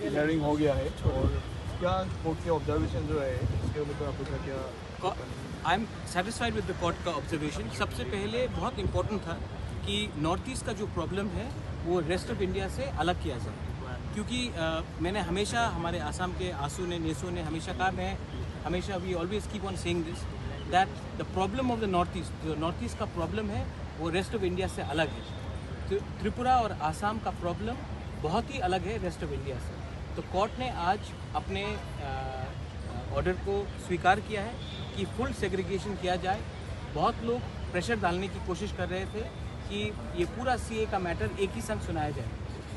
Hearing हो गया है और क्या कोर्ट के ऑब्जर्वेशन जो है इसके ऊपर आपका क्या? I am satisfied with the court का ऑब्जर्वेशन। सबसे पहले बहुत इम्पोर्टेंट था कि नॉर्थ ईस्ट का जो प्रॉब्लम है वो रेस्ट ऑफ इंडिया से अलग किया जाए, क्योंकि मैंने हमेशा हमारे आसाम के आंसू ने नेसो ने हमेशा कहा, मैं हमेशा we always keep on saying this that the problem of the north east, जो नॉर्थ ईस्ट का प्रॉब्लम है वो रेस्ट ऑफ इंडिया से अलग है। तो त्रिपुरा और आसाम का प्रॉब्लम बहुत ही अलग है रेस्ट ऑफ इंडिया से। तो कोर्ट ने आज अपने ऑर्डर को स्वीकार किया है कि फुल सेग्रीगेशन किया जाए। बहुत लोग प्रेशर डालने की कोशिश कर रहे थे कि ये पूरा सीए का मैटर एक ही संग सुनाया जाए,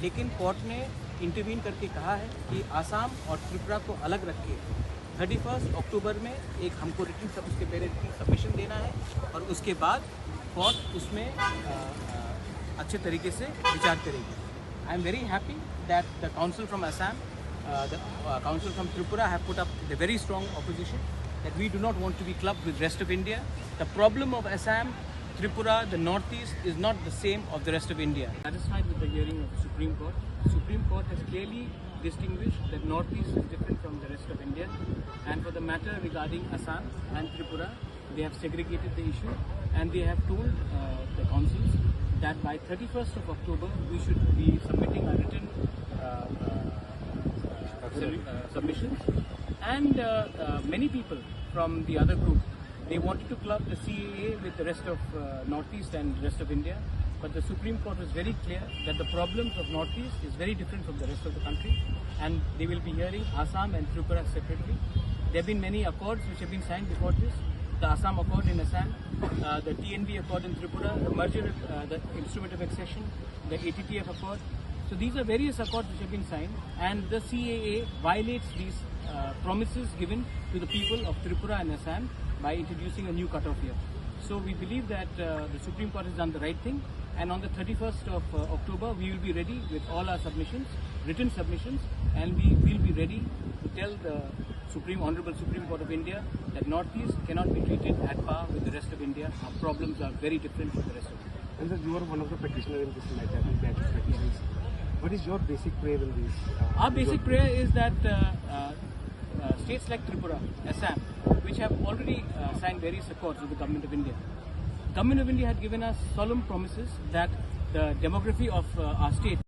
लेकिन कोर्ट ने इंटरवीन करके कहा है कि आसाम और त्रिपुरा को अलग रख के 31 अक्टूबर में एक हमको रिटन उसके पहले रिटन सबमिशन देना है और उसके बाद कोर्ट उसमें अच्छे तरीके से विचार करेगी। I am very happy that the council from Assam, the council from Tripura have put up the very strong opposition that we do not want to be clubbed with rest of India. The problem of Assam, Tripura, the northeast is not the same of the rest of India. Satisfied with the hearing of the Supreme Court. The Supreme Court has clearly distinguished that northeast is different from the rest of India, and for the matter regarding Assam and Tripura, they have segregated the issue and they have told the councils that by 31st of October we should be submitting a written submissions, and many people from the other group, they wanted to club the CAA with the rest of Northeast and rest of India, but the Supreme Court was very clear that the problems of Northeast is very different from the rest of the country, and they will be hearing Assam and Tripura separately. There have been many accords which have been signed before this. The Assam Accord in Assam, the TNB Accord in Tripura, the merger, the Instrument of Accession, the ATTF Accord. So these are various accords which have been signed, and the CAA violates these promises given to the people of Tripura and Assam by introducing a new cutoff year. So we believe that the Supreme Court has done the right thing, and on the 31st of October we will be ready with all our submissions, written submissions, and we will be ready to tell the Honorable Supreme Court of India that Northeast cannot be treated at par with the rest of India. Our problems are very different from the rest of India. And sir, you are one of the petitioners in this matter. What is your basic prayer in this? Our basic prayer is that states like Tripura, Assam, which have already signed various accords with the Government of India. Government of India had given us solemn promises that the demography of our state